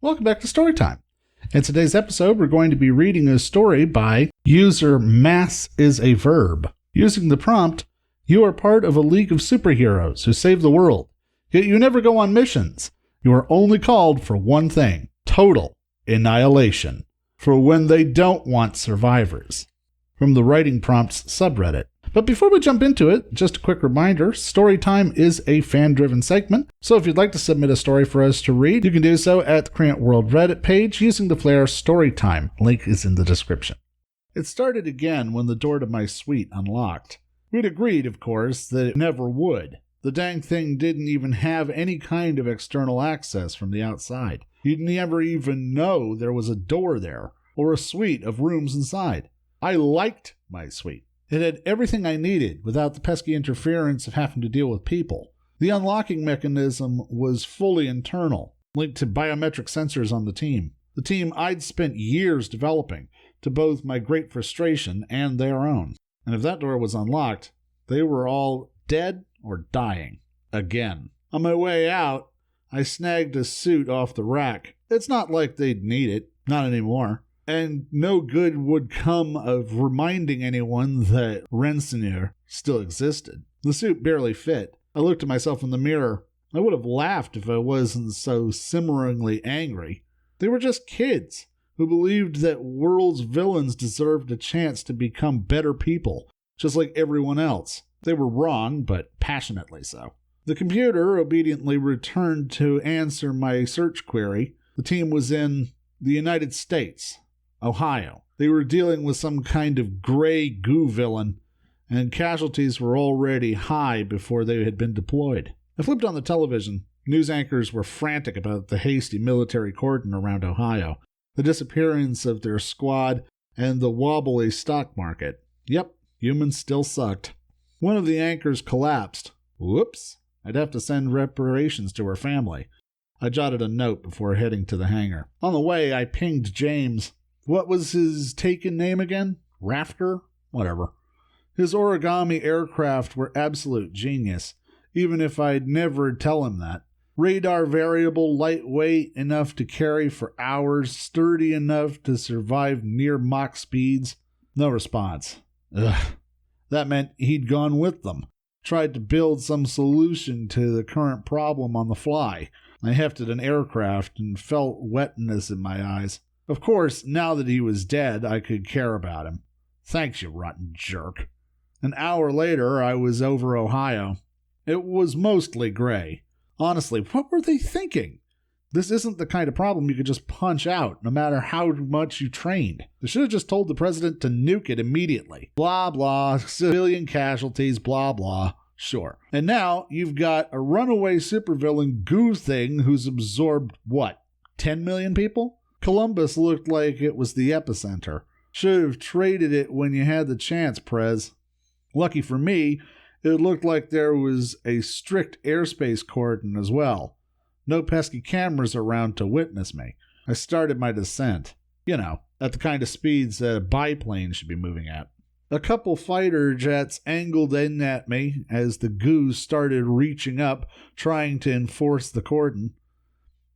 Welcome back to Storytime. In today's episode, we're going to be reading a story by user MassIsAVerb. Using the prompt, you are part of a league of superheroes who save the world, yet you never go on missions. You are only called for one thing: total annihilation, for when they don't want survivors. From the Writing Prompts subreddit. But before we jump into it, just a quick reminder, Storytime is a fan-driven segment, so if you'd like to submit a story for us to read, you can do so at the Current World Reddit page using the flare Storytime. Link is in the description. It started again when the door to my suite unlocked. We'd agreed, of course, that it never would. The dang thing didn't even have any kind of external access from the outside. You'd never even know there was a door there, or a suite of rooms inside. I liked my suite. It had everything I needed without the pesky interference of having to deal with people. The unlocking mechanism was fully internal, linked to biometric sensors on the team. The team I'd spent years developing, to both my great frustration and their own. And if that door was unlocked, they were all dead or dying. Again. On my way out, I snagged a suit off the rack. It's not like they'd need it. Not anymore. And no good would come of reminding anyone that Rensselaer still existed. The suit barely fit. I looked at myself in the mirror. I would have laughed if I wasn't so simmeringly angry. They were just kids who believed that world's villains deserved a chance to become better people, just like everyone else. They were wrong, but passionately so. The computer obediently returned to answer my search query. The team was in the United States. Ohio. They were dealing with some kind of gray goo villain, and casualties were already high before they had been deployed. I flipped on the television. News anchors were frantic about the hasty military cordon around Ohio, the disappearance of their squad, and the wobbly stock market. Yep, humans still sucked. One of the anchors collapsed. Whoops. I'd have to send reparations to her family. I jotted a note before heading to the hangar. On the way, I pinged James. What was his taken name again? Rafter? Whatever. His origami aircraft were absolute genius, even if I'd never tell him that. Radar variable, lightweight enough to carry for hours, sturdy enough to survive near Mach speeds. No response. Ugh. That meant he'd gone with them. Tried to build some solution to the current problem on the fly. I hefted an aircraft and felt wetness in my eyes. Of course, now that he was dead, I could care about him. Thanks, you rotten jerk. An hour later, I was over Ohio. It was mostly gray. Honestly, what were they thinking? This isn't the kind of problem you could just punch out, no matter how much you trained. They should have just told the president to nuke it immediately. Blah, blah, civilian casualties, blah, blah. Sure. And now you've got a runaway supervillain goo thing who's absorbed, what, 10 million people? Columbus looked like it was the epicenter. Should have traded it when you had the chance, Prez. Lucky for me, it looked like there was a strict airspace cordon as well. No pesky cameras around to witness me. I started my descent. You know, at the kind of speeds that a biplane should be moving at. A couple fighter jets angled in at me as the goose started reaching up, trying to enforce the cordon.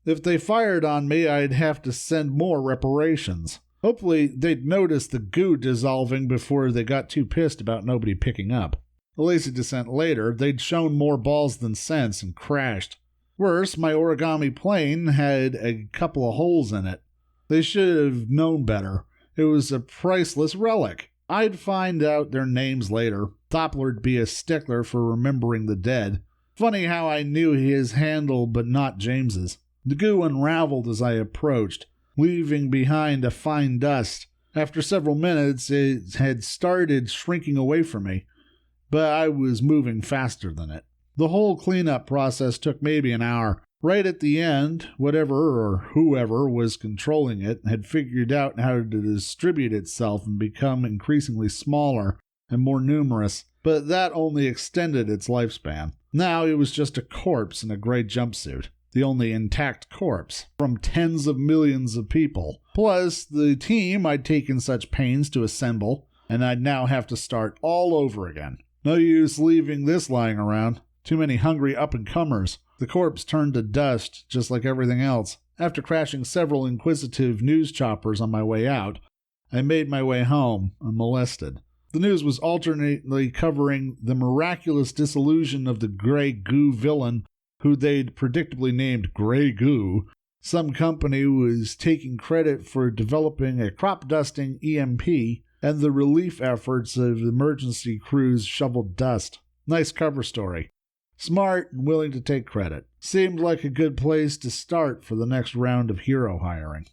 If they fired on me, I'd have to send more reparations. Hopefully, they'd notice the goo dissolving before they got too pissed about nobody picking up. A lazy descent later, they'd shown more balls than sense and crashed. Worse, my origami plane had a couple of holes in it. They should have known better. It was a priceless relic. I'd find out their names later. Doppler'd be a stickler for remembering the dead. Funny how I knew his handle but not James's. The goo unraveled as I approached, leaving behind a fine dust. After several minutes, it had started shrinking away from me, but I was moving faster than it. The whole cleanup process took maybe an hour. Right at the end, whatever or whoever was controlling it had figured out how to distribute itself and become increasingly smaller and more numerous, but that only extended its lifespan. Now it was just a corpse in a gray jumpsuit. The only intact corpse from tens of millions of people. Plus, the team I'd taken such pains to assemble, and I'd now have to start all over again. No use leaving this lying around. Too many hungry up-and-comers. The corpse turned to dust, just like everything else. After crashing several inquisitive news choppers on my way out, I made my way home unmolested. The news was alternately covering the miraculous dissolution of the Grey Goo villain, who they'd predictably named Grey Goo. Some company was taking credit for developing a crop-dusting EMP, and the relief efforts of emergency crews shoveled dust. Nice cover story. Smart and willing to take credit. Seemed like a good place to start for the next round of hero hiring.